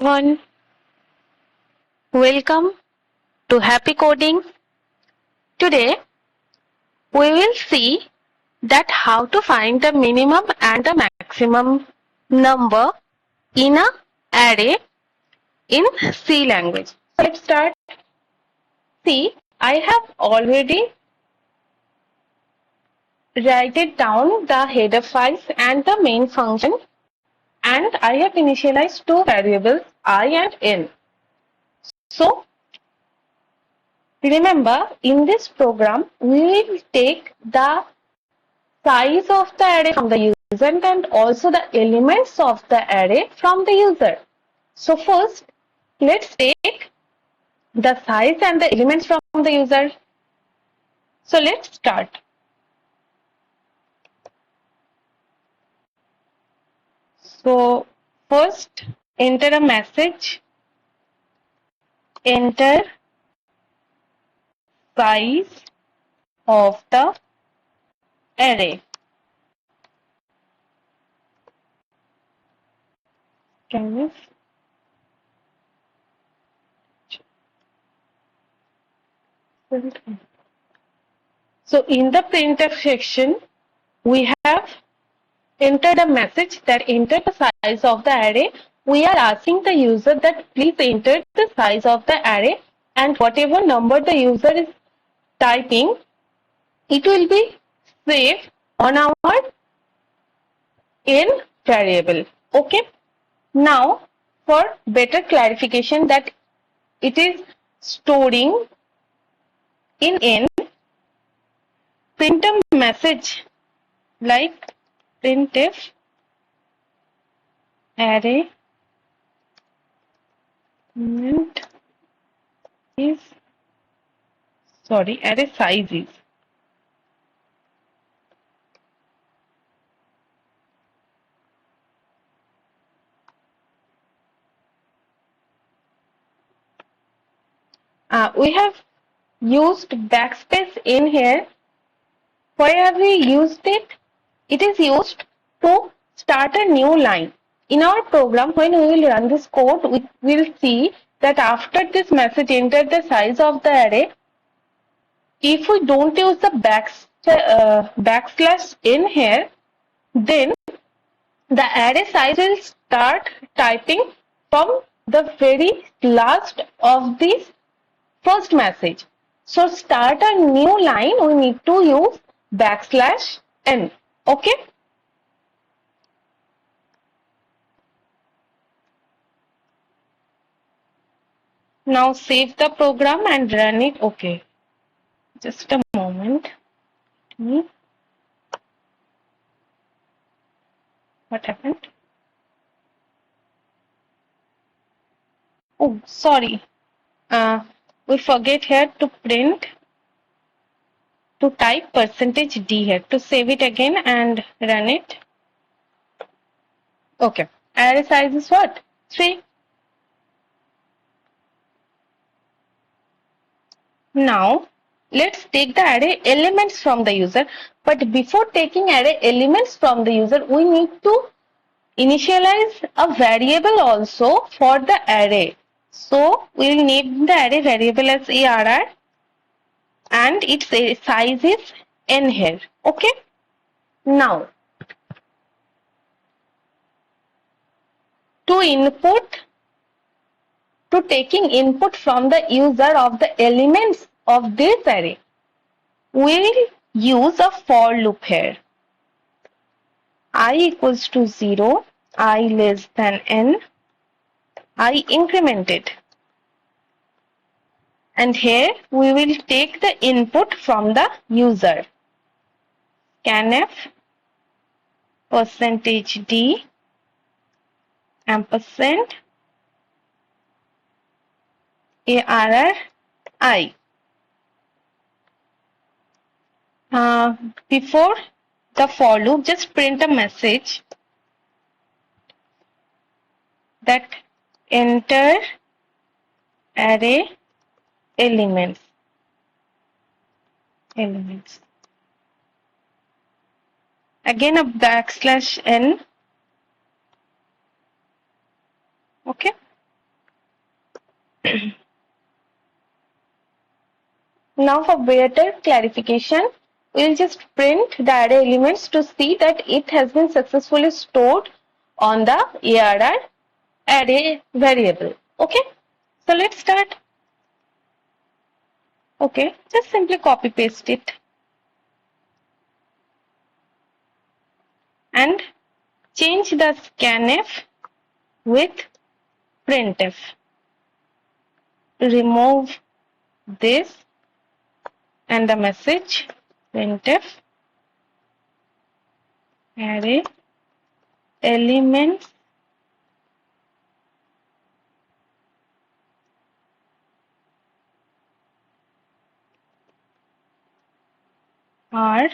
One, welcome to Happy Coding. Today we will see that how to find the minimum and the maximum number in a array in C language. So let's start. See, I have already write it down the header files and the main function, and I have initialized two variables I and n. So remember, in this program, we will take the size of the array from the user and also the elements of the array from the user. So first, let's take the size and the elements from the user. So let's start. So first, enter a message, enter size of the array. Can we? So in the printf section, we have entered a message that enter the size of the array. We are asking the user that please enter the size of the array, and whatever number the user is typing, it will be saved on our n variable. Okay. Now, for better clarification that it is storing in n, print a message like printf array element is array size is. We have used backspace in here. Why have we used it? It is used to start a new line. In our program, when we will run this code, we will see that after this message enter the size of the array, if we don't use the backslash in here, then the array size will start typing from the very last of this first message. So start a new line, we need to use backslash n. Okay. Now save the program and run it. Okay. Just a moment. What happened? Oh, sorry. We forget here to print, to type %d here. To save it again and run it. Okay. Array size is what? 3. Now, let's take the array elements from the user. But before taking array elements from the user, we need to initialize a variable also for the array. So, we will name the array variable as arr and its size is n here. Okay. Now, to taking input from the user of the elements of this array, we will use a for loop here. I equals to 0, I less than n, I incremented. And here we will take the input from the user. Scanf %d ampersand arr I. Before the for loop, just print a message that enter array elements. Again a backslash n. Okay. Now for better clarification, we'll just print the array elements to see that it has been successfully stored on the ARR array variable. Okay, so let's start. Okay, just simply copy paste it and change the scanf with printf. Remove this and the message printf array elements are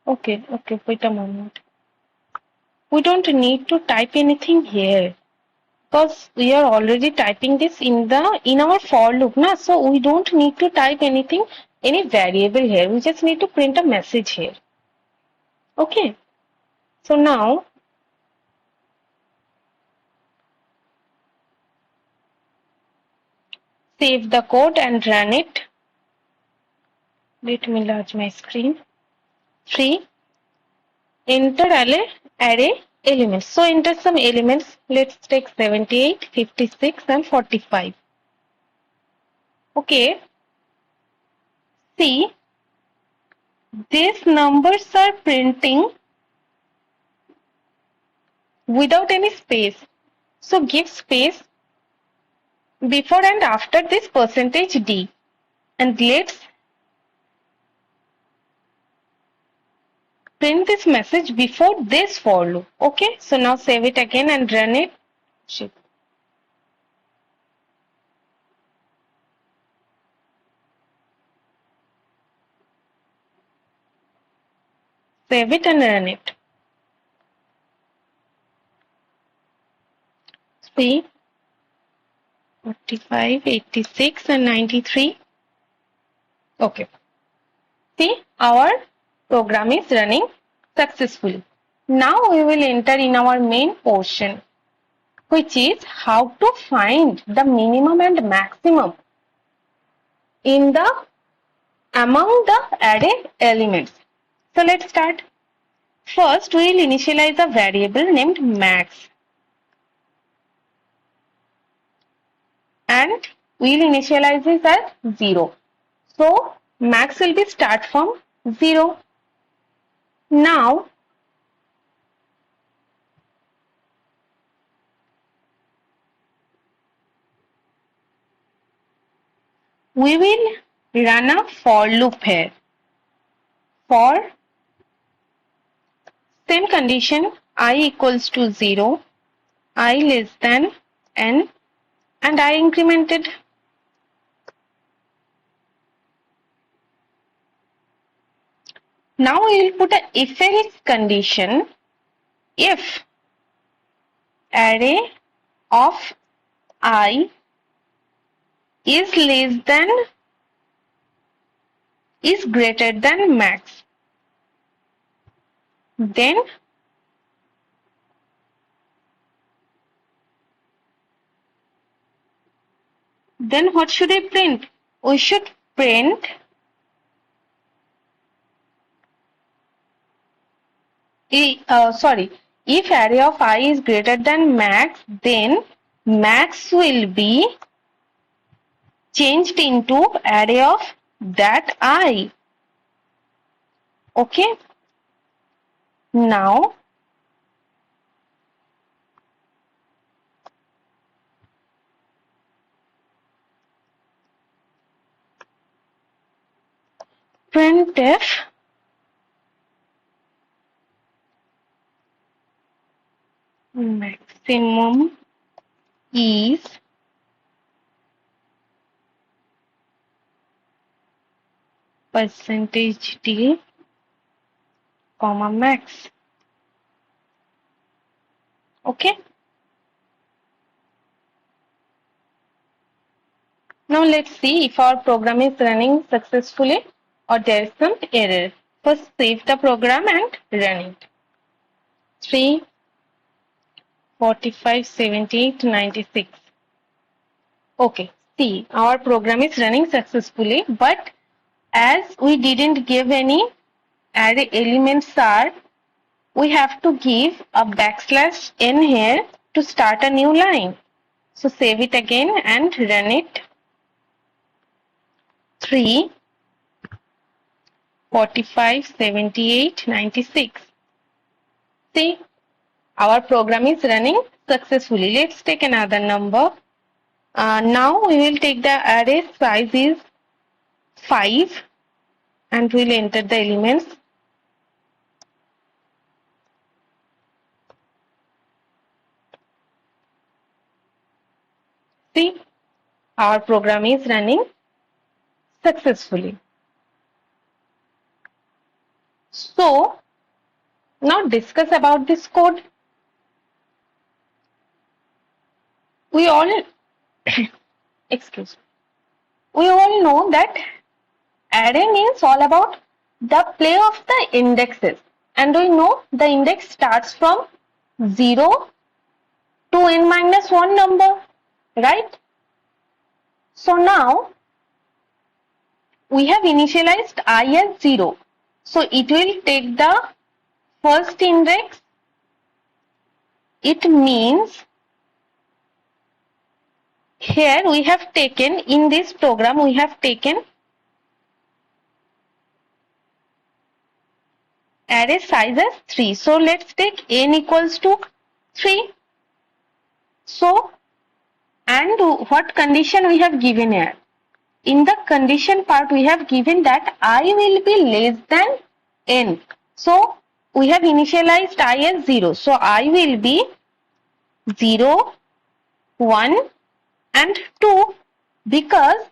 okay, wait a moment. We don't need to type anything here because we are already typing this in our for loop, na? So we don't need to type anything, any variable here. We just need to print a message here. Okay. So now save the code and run it. Let me enlarge my screen. 3. Enter array elements. So enter some elements. Let's take 78, 56 and 45. Okay. See, these numbers are printing without any space. So give space before and after this %d. And let's print this message before this for loop. Okay. So now save it again and run it. Shit. Save it and run it. See, 45, 86 and 93. Okay. See, our program is running successfully. Now we will enter in our main portion, which is how to find the minimum and maximum in the among the array elements. So let's start. First, we will initialize a variable named max. And we will initialize this as 0. So max will be start from 0. Now we will run a for loop here. For same condition, I equals to 0, I less than n, and I incremented. Now we will put a if else condition. If array of I is less than is greater than max, then what should I print? We should print if array of I is greater than max, then max will be changed into array of that I. Okay. Now printf maximum is %d comma max. Okay. Now let's see if our program is running successfully or there is some error. First save the program and run it. 3, 45, 78, 96. Okay, see our program is running successfully, but as we didn't give any array elements are, we have to give a \n here to start a new line. So save it again and run it. 3, 45, 78, 96. See, our program is running successfully. Let's take another number. Now we will take the array size is 5 and we'll enter the elements. See, our program is running successfully. So, now discuss about this code. We all excuse me. We all know that array means all about the play of the indexes, and we know the index starts from 0 to n minus 1 number, right? So now we have initialized I as 0. So it will take the first index. It means here we have taken, in this program we have taken array size as 3. So let's take n equals to 3. So, and what condition we have given here? In the condition part we have given that I will be less than n. So we have initialized I as 0. So I will be 0, 1 and 2, because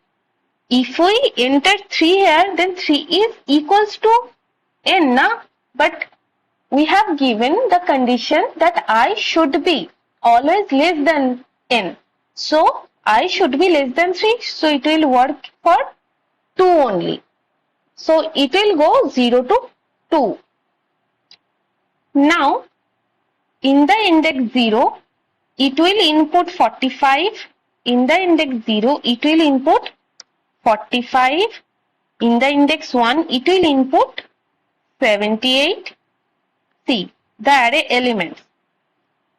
if we enter 3 here, then 3 is equals to n, na? But we have given the condition that I should be always less than n. So I should be less than 3, so it will work for 2 only. So it will go 0 to 2. Now in the index 0, it will input 45. In the index 0, it will input 45. In the index 1, it will input 78. See the array elements.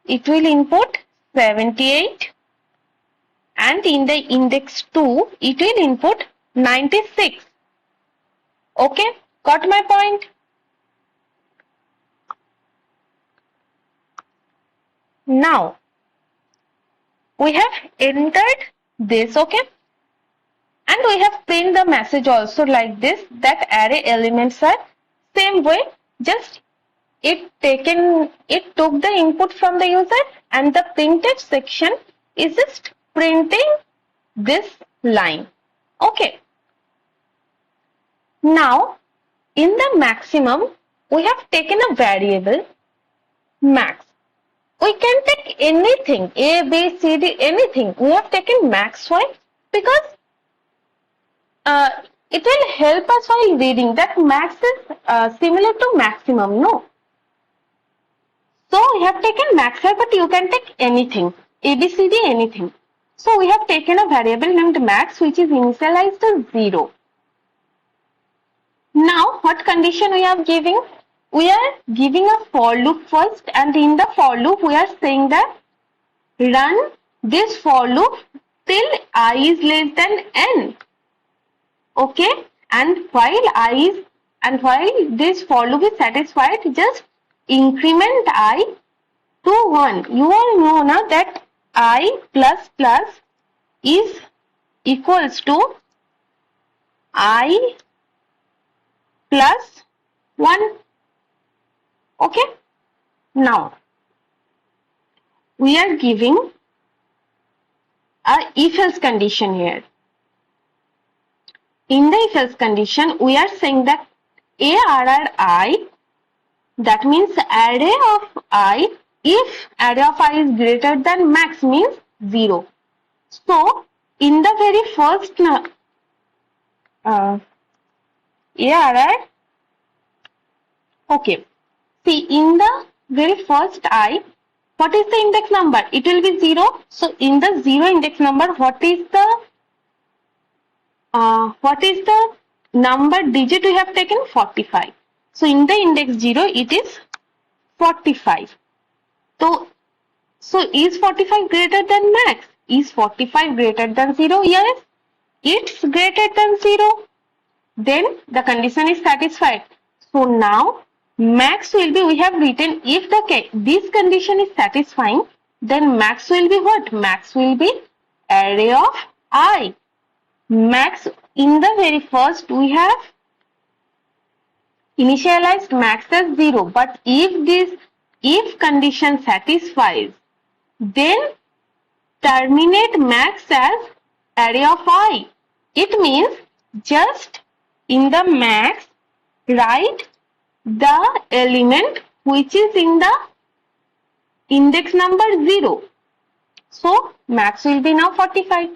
It will input 78. And in the index 2, it will input 96. Okay, got my point? Now, we have entered this, okay? And we have printed the message also like this, that array elements are same way, just it took the input from the user, and the printf section is just printing this line. Okay. Now, in the maximum, we have taken a variable max. We can take anything, A, B, C, D, anything. We have taken max. Why? Because it will help us while reading that max is similar to maximum, no? So we have taken max here, but you can take anything, A, B, C, D, anything. So we have taken a variable named max, which is initialized as 0. Now, what condition we are giving? We are giving a for loop first, and in the for loop we are saying that run this for loop till I is less than n. Okay, and while this for loop is satisfied, just increment I to 1. You all know now that I plus plus is equals to I plus 1. Okay. Now, we are giving a if-else condition here. In the if-else condition, we are saying that ARRI, that means array of I, if array of I is greater than max means 0. So, in the very first right? Okay. See, in the very first I, what is the index number? It will be 0. So in the 0 index number, what is the number digit we have taken? 45. So in the index 0, it is 45. So is 45 greater than max? Is 45 greater than 0? Yes, it's greater than 0. Then the condition is satisfied. So now max will be, we have written, if this condition is satisfying, then max will be what? Max will be array of I. Max, in the very first we have initialized max as 0, but if condition satisfies, then terminate max as array of I. It means just in the max write the element which is in the index number 0. So max will be now 45.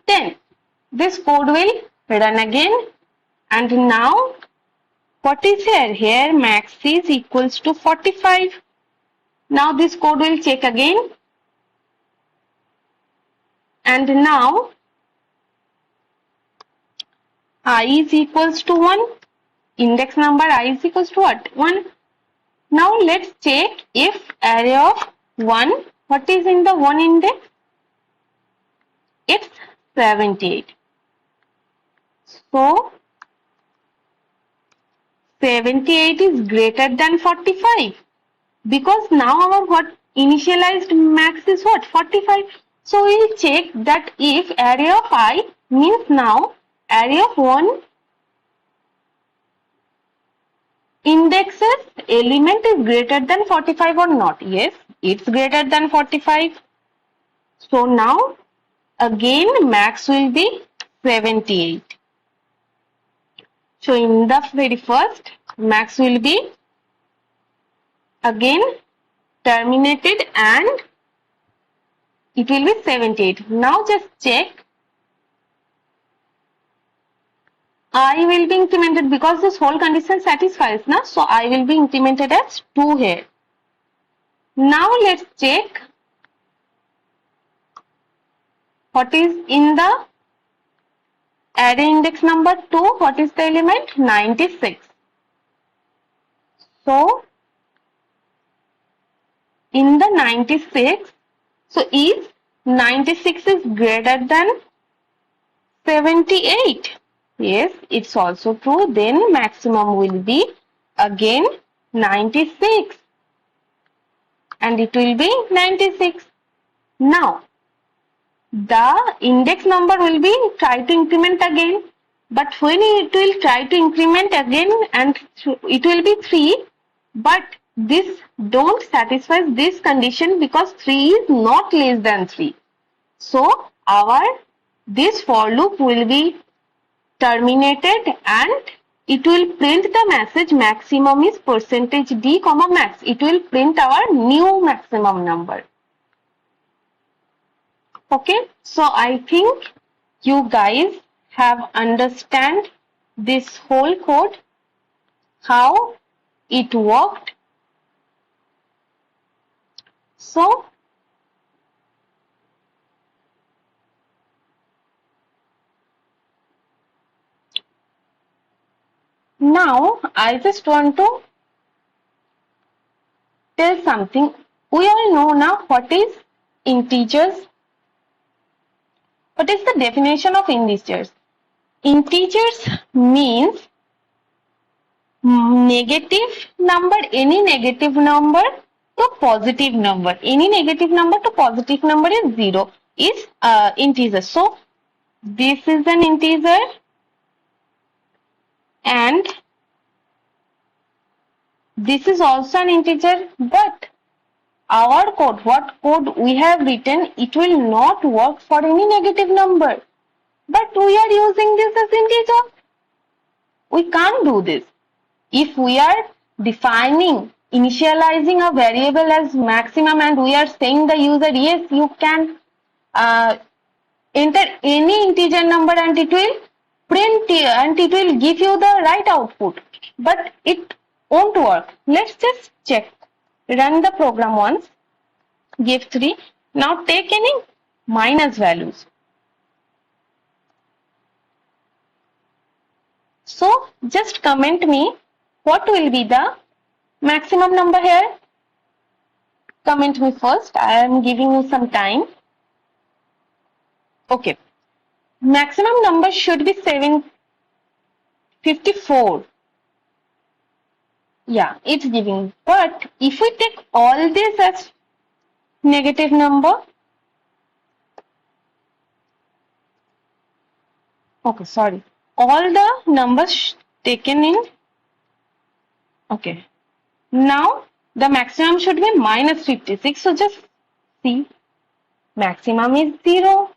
Then this code will run again, and now what is here? Here max is equals to 45. Now this code will check again, and now I is equals to 1. Index number I is equals to what? 1. Now let's check if array of 1, what is in the 1 index? It's 78. So 78 is greater than 45, because now our what initialized max is what? 45. So we will check that if array of I means now array of 1 indexes element is greater than 45 or not. Yes, it's greater than 45. So now again max will be 78. So in the very first, max will be again terminated and it will be 78. Now just check. I will be incremented because this whole condition satisfies now. So I will be incremented as 2 here. Now let's check what is in the array index number 2. What is the element? 96. So in the 96, so is 96 is greater than 78? Yes, it's also true. Then maximum will be again 96 and it will be 96. Now the index number will be try to increment again, but when it will try to increment again and it will be 3, but this don't satisfy this condition because 3 is not less than 3. So our this for loop will be terminated and it will print the message maximum is %d comma max. It will print our new maximum number. Okay, so I think you guys have understand this whole code, how it worked. So now I just want to tell something. We all know now what is integers. What is the definition of integers? Integers means negative number, any negative number to positive number. Any negative number to positive number is 0 is integer. So this is an integer and this is also an integer, but our code, what code we have written, it will not work for any negative number. But we are using this as integer. We can't do this. If we are defining, initializing a variable as maximum and we are saying the user, yes, you can enter any integer number and it will print and it will give you the right output, but it won't work. Let's just check. Run the program once. Give 3. Now take any minus values. So just comment me what will be the maximum number here. Comment me first. I am giving you some time. Okay. Maximum number should be 754. Yeah, it's giving. But if we take all this as negative number, okay, sorry, all the numbers taken in, okay, now the maximum should be minus 56. So just see, maximum is 0.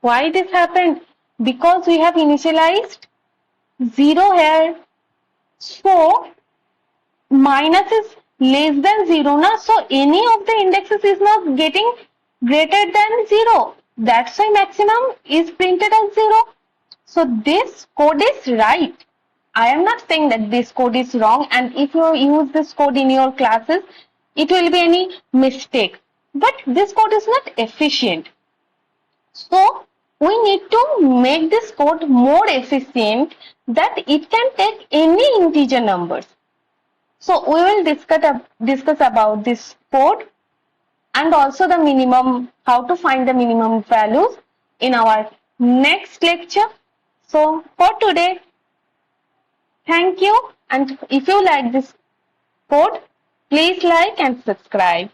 Why this happened? Because we have initialized 0 here. So minus is less than 0 na, so any of the indexes is not getting greater than 0. That's why maximum is printed as 0. So this code is right. I am not saying that this code is wrong, and if you use this code in your classes, it will be any mistake. But this code is not efficient. So we need to make this code more efficient that it can take any integer numbers. So we will discuss about this code and also the minimum, how to find the minimum values in our next lecture. So for today, thank you, and if you like this code, please like and subscribe.